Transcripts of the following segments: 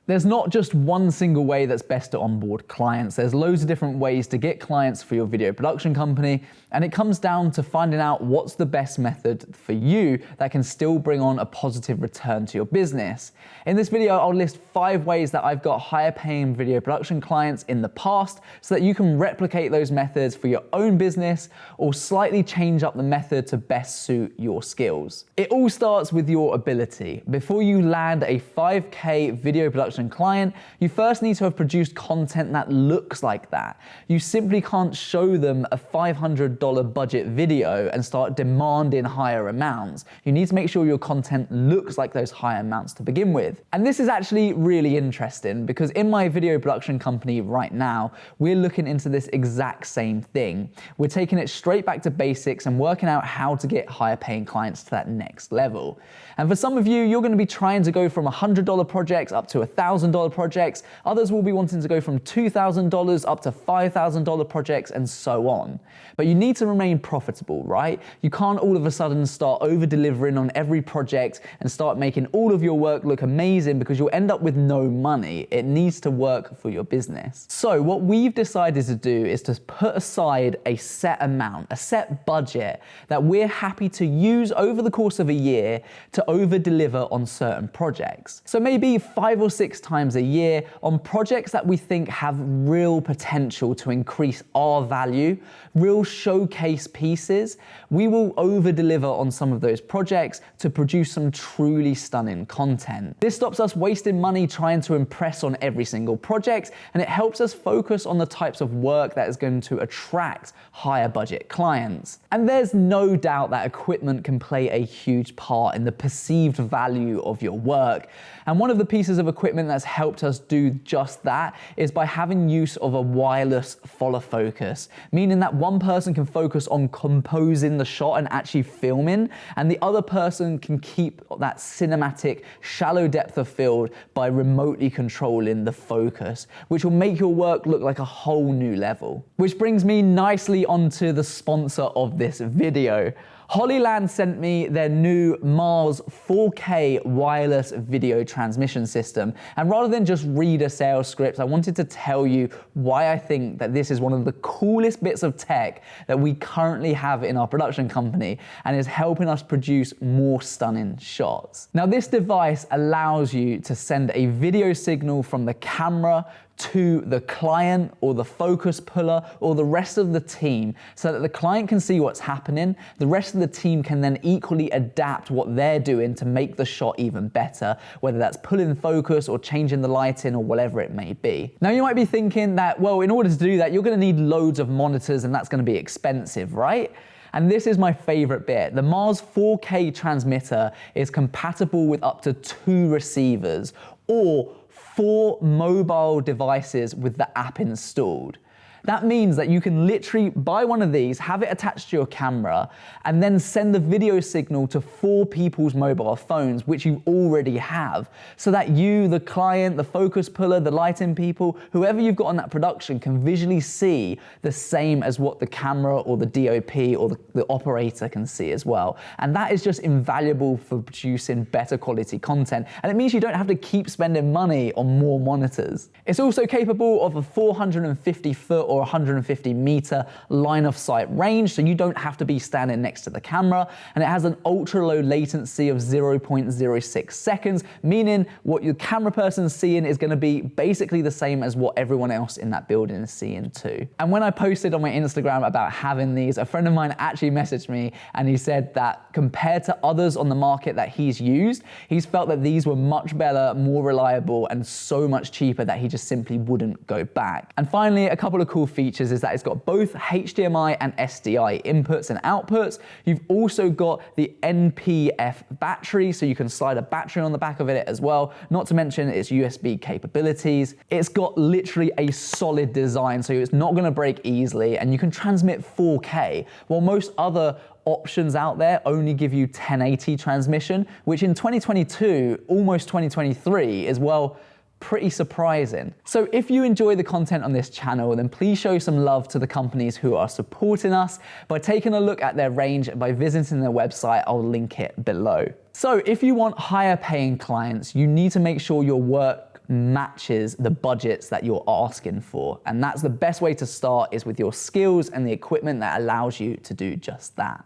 There's not just one single way that's best to onboard clients. There's loads of different ways to get clients for your video production company, and it comes down to finding out what's the best method for you that can still bring on a positive return to your business. In this video, I'll list 5 ways that I've got higher paying video production clients in the past so that you can replicate those methods for your own business or slightly change up the method to best suit your skills. It all starts with your ability. Before you land a 5K video production client, you first need to have produced content that looks like that. You simply can't show them a $500 budget video and start demanding higher amounts. You need to make sure your content looks like those higher amounts to begin with. And this is actually really interesting because in my video production company right now, we're looking into this exact same thing. We're taking it straight back to basics and working out how to get higher paying clients to that next level. And for some of you, you're going to be trying to go from $100 projects up to $1,000 projects. Others will be wanting to go from $2,000 up to $5,000 projects and so on. But you need to remain profitable, right? You can't all of a sudden start over delivering on every project and start making all of your work look amazing because you'll end up with no money. It needs to work for your business. So what we've decided to do is to put aside a set amount, a set budget that we're happy to use over the course of a year to over deliver on certain projects. So maybe 5 or 6 times a year on projects that we think have real potential to increase our value, real showcase pieces, we will over deliver on some of those projects to produce some truly stunning content. This stops us wasting money trying to impress on every single project, and it helps us focus on the types of work that is going to attract higher budget clients. And there's no doubt that equipment can play a huge part in the perceived value of your work. And one of the pieces of equipment that's helped us do just that is by having use of a wireless follow focus, meaning that one person can focus on composing the shot and actually filming, and the other person can keep that cinematic shallow depth of field by remotely controlling the focus, which will make your work look like a whole new level. Which brings me nicely onto the sponsor of this video. Hollyland sent me their new Mars 4K wireless video transmission system. And rather than just read a sales script, I wanted to tell you why I think that this is one of the coolest bits of tech that we currently have in our production company and is helping us produce more stunning shots. Now, this device allows you to send a video signal from the camera to the client or the focus puller or the rest of the team so that the client can see what's happening. The rest of the team can then equally adapt what they're doing to make the shot even better, whether that's pulling focus or changing the lighting or whatever it may be. Now you might be thinking that, well, in order to do that, you're going to need loads of monitors and that's going to be expensive, right? And this is my favorite bit. The Mars 4K transmitter is compatible with up to 2 receivers or 4 mobile devices with the app installed. That means that you can literally buy one of these, have it attached to your camera, and then send the video signal to 4 people's mobile phones, which you already have, so that you, the client, the focus puller, the lighting people, whoever you've got on that production can visually see the same as what the camera or the DOP or the operator can see as well. And that is just invaluable for producing better quality content. And it means you don't have to keep spending money on more monitors. It's also capable of a 450-foot or 150-meter line of sight range, so you don't have to be standing next to the camera, and it has an ultra low latency of 0.06 seconds, meaning what your camera person's seeing is going to be basically the same as what everyone else in that building is seeing too. And when I posted on my Instagram about having these, a friend of mine actually messaged me and he said that compared to others on the market that he's used, he's felt that these were much better, more reliable, and so much cheaper that he just simply wouldn't go back. And finally, a couple of cool features is that it's got both HDMI and SDI inputs and outputs. You've also got the NPF battery, so you can slide a battery on the back of it as well, not to mention its USB capabilities. It's got literally a solid design, so it's not going to break easily, and you can transmit 4K, while most other options out there only give you 1080 transmission, which in 2022, almost 2023, is, well, pretty surprising. So if you enjoy the content on this channel, then please show some love to the companies who are supporting us by taking a look at their range and by visiting their website. I'll link it below. So if you want higher paying clients, you need to make sure your work matches the budgets that you're asking for. And that's the best way to start, is with your skills and the equipment that allows you to do just that.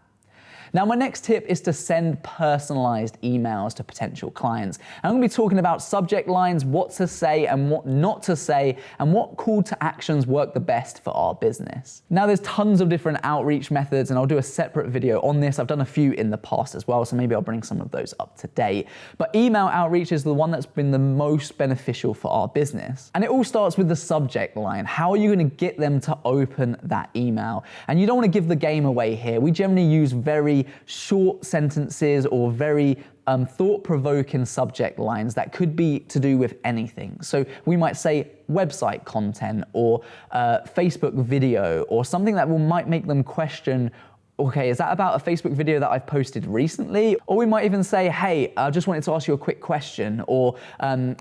Now, my next tip is to send personalized emails to potential clients. I'm going to be talking about subject lines, what to say and what not to say, and what call to actions work the best for our business. Now, there's tons of different outreach methods, and I'll do a separate video on this. I've done a few in the past as well, so maybe I'll bring some of those up to date. But email outreach is the one that's been the most beneficial for our business. And it all starts with the subject line. How are you going to get them to open that email? And you don't want to give the game away here. We generally use very short sentences or very thought-provoking subject lines that could be to do with anything. So we might say website content or Facebook video, or something that might make them question, okay, is that about a Facebook video that I've posted recently? Or we might even say, hey, I just wanted to ask you a quick question, or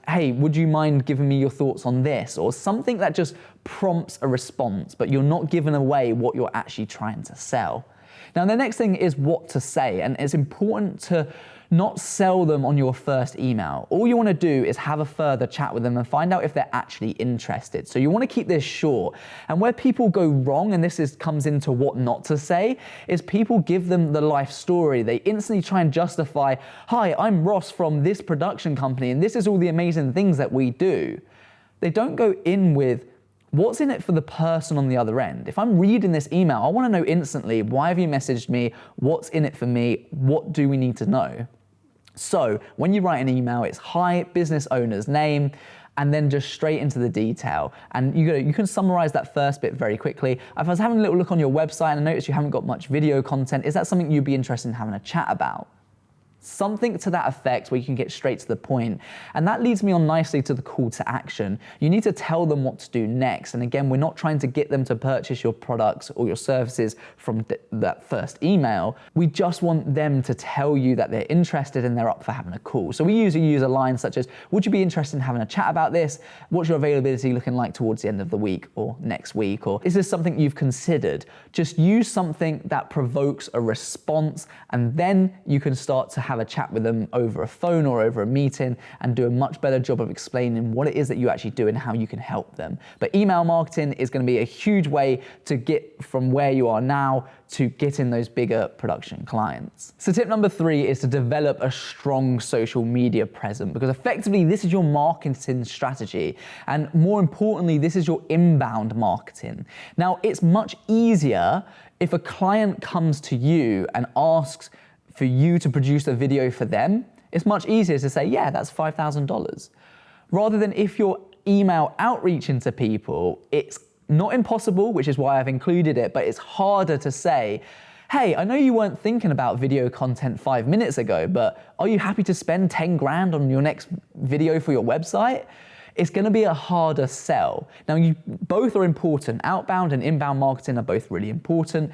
hey, would you mind giving me your thoughts on this? Or something that just prompts a response, but you're not giving away what you're actually trying to sell. Now, the next thing is what to say, and it's important to not sell them on your first email. All you want to do is have a further chat with them and find out if they're actually interested. So you want to keep this short. And where people go wrong, and this comes into what not to say, is people give them the life story. They instantly try and justify, hi, I'm Ross from this production company, and this is all the amazing things that we do. They don't go in with, what's in it for the person on the other end? If I'm reading this email, I want to know instantly, why have you messaged me? What's in it for me? What do we need to know? So when you write an email, it's hi, business owner's name, and then just straight into the detail. And you can summarize that first bit very quickly. If I was having a little look on your website and I noticed you haven't got much video content, is that something you'd be interested in having a chat about? Something to that effect where you can get straight to the point. And that leads me on nicely to the call to action. You need to tell them what to do next. And again, we're not trying to get them to purchase your products or your services from that first email. We just want them to tell you that they're interested and they're up for having a call. So we usually use a line such as, would you be interested in having a chat about this? What's your availability looking like towards the end of the week or next week? Or is this something you've considered? Just use something that provokes a response, and then you can start to have a chat with them over a phone or over a meeting and do a much better job of explaining what it is that you actually do and how you can help them. But email marketing is going to be a huge way to get from where you are now to getting those bigger production clients. So tip number 3 is to develop a strong social media presence, because effectively this is your marketing strategy. And more importantly, this is your inbound marketing. Now, it's much easier if a client comes to you and asks for you to produce a video for them. It's much easier to say, yeah, that's $5,000. Rather than if you're email outreaching to people, it's not impossible, which is why I've included it, but it's harder to say, hey, I know you weren't thinking about video content 5 minutes ago, but are you happy to spend 10 grand on your next video for your website? It's going to be a harder sell. Now, both are important. Outbound and inbound marketing are both really important.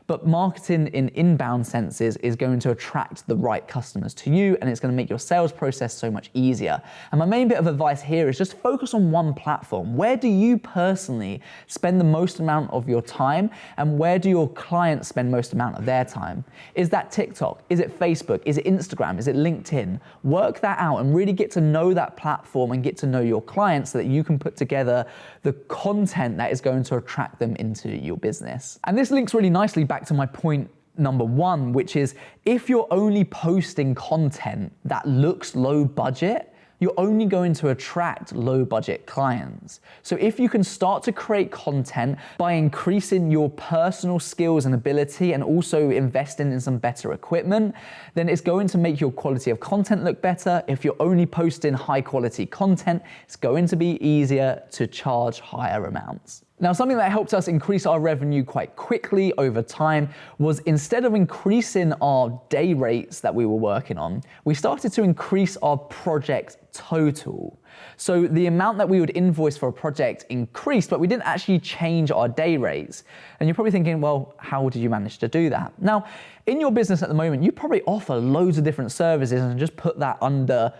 But marketing in inbound senses is going to attract the right customers to you, and it's going to make your sales process so much easier. And my main bit of advice here is just focus on one platform. Where do you personally spend the most amount of your time, and where do your clients spend most amount of their time? Is that TikTok? Is it Facebook? Is it Instagram? Is it LinkedIn? Work that out and really get to know that platform and get to know your clients so that you can put together the content that is going to attract them into your business. And this links really nicely back to my point number 1, which is if you're only posting content that looks low budget, you're only going to attract low budget clients. So if you can start to create content by increasing your personal skills and ability and also investing in some better equipment, then it's going to make your quality of content look better. If you're only posting high quality content, it's going to be easier to charge higher amounts. Now, something that helped us increase our revenue quite quickly over time was, instead of increasing our day rates that we were working on, we started to increase our project total. So the amount that we would invoice for a project increased, but we didn't actually change our day rates. And you're probably thinking, well, how did you manage to do that? Now, in your business at the moment, you probably offer loads of different services and just put that under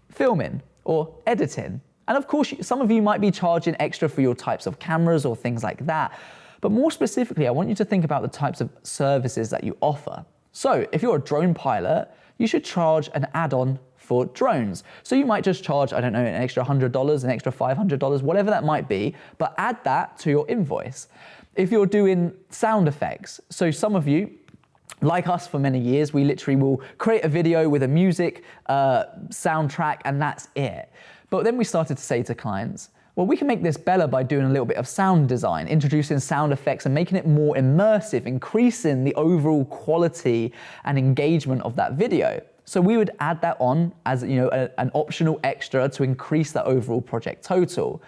filming or editing. And of course, some of you might be charging extra for your types of cameras or things like that. But more specifically, I want you to think about the types of services that you offer. So if you're a drone pilot, you should charge an add-on for drones. So you might just charge, I don't know, an extra $100, an extra $500, whatever that might be, but add that to your invoice. If you're doing sound effects, so some of you, like us for many years, we literally will create a video with a music soundtrack and that's it. But then we started to say to clients, well, we can make this better by doing a little bit of sound design, introducing sound effects and making it more immersive, increasing the overall quality and engagement of that video. So we would add that on as an optional extra to increase that overall project total.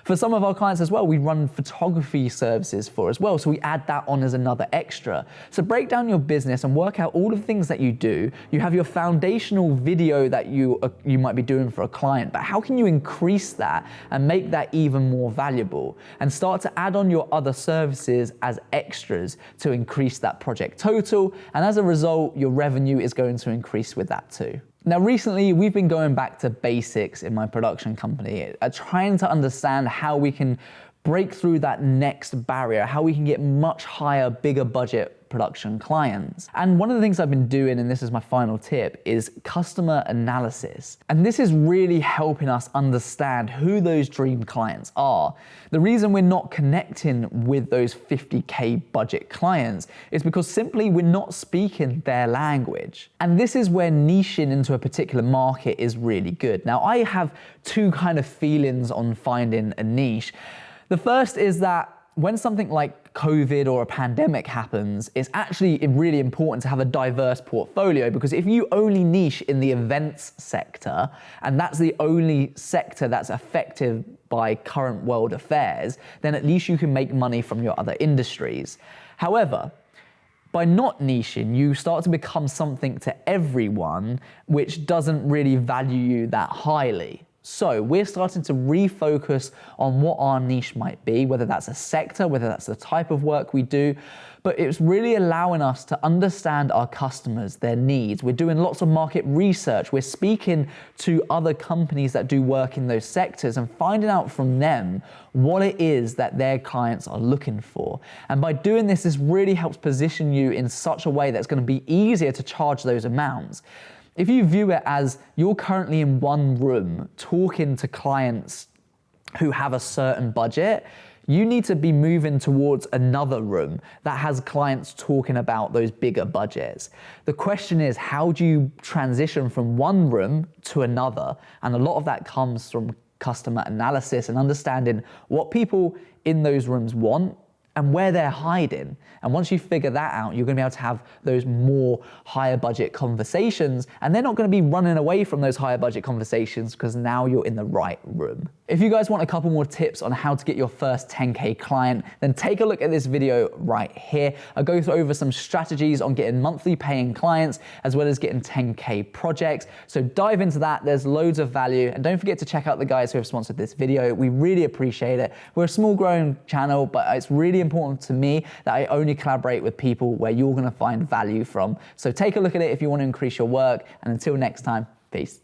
For some of our clients as well, we run photography services for as well, so we add that on as another extra. So break down your business and work out all of the things that you do. You have your foundational video that you might be doing for a client, but how can you increase that and make that even more valuable? And start to add on your other services as extras to increase that project total, and as a result, your revenue is going to increase with that too. Now, recently, we've been going back to basics in my production company, trying to understand how we can break through that next barrier, how we can get much higher, bigger budget production clients. And one of the things I've been doing, and this is my final tip, is customer analysis. And this is really helping us understand who those dream clients are. The reason we're not connecting with those 50K budget clients is because simply we're not speaking their language. And this is where niching into a particular market is really good. Now, I have two kind of feelings on finding a niche. The first is that when something like COVID or a pandemic happens, it's actually really important to have a diverse portfolio, because if you only niche in the events sector, and that's the only sector that's affected by current world affairs, then at least you can make money from your other industries. However, by not niching, you start to become something to everyone, which doesn't really value you that highly. So we're starting to refocus on what our niche might be, whether that's a sector, whether that's the type of work we do, but it's really allowing us to understand our customers, their needs. We're doing lots of market research. We're speaking to other companies that do work in those sectors and finding out from them what it is that their clients are looking for. And by doing this, this really helps position you in such a way that's going to be easier to charge those amounts. If you view it as you're currently in one room talking to clients who have a certain budget, you need to be moving towards another room that has clients talking about those bigger budgets. The question is, how do you transition from one room to another? And a lot of that comes from customer analysis and understanding what people in those rooms want and where they're hiding. And once you figure that out, you're gonna be able to have those more higher budget conversations, and they're not gonna be running away from those higher budget conversations because now you're in the right room. If you guys want a couple more tips on how to get your first 10K client, then take a look at this video right here. I go over some strategies on getting monthly paying clients, as well as getting 10K projects. So dive into that, there's loads of value. And don't forget to check out the guys who have sponsored this video. We really appreciate it. We're a small growing channel, but it's really important to me that I only collaborate with people where you're gonna find value from. So take a look at it if you want to increase your work. And until next time, peace.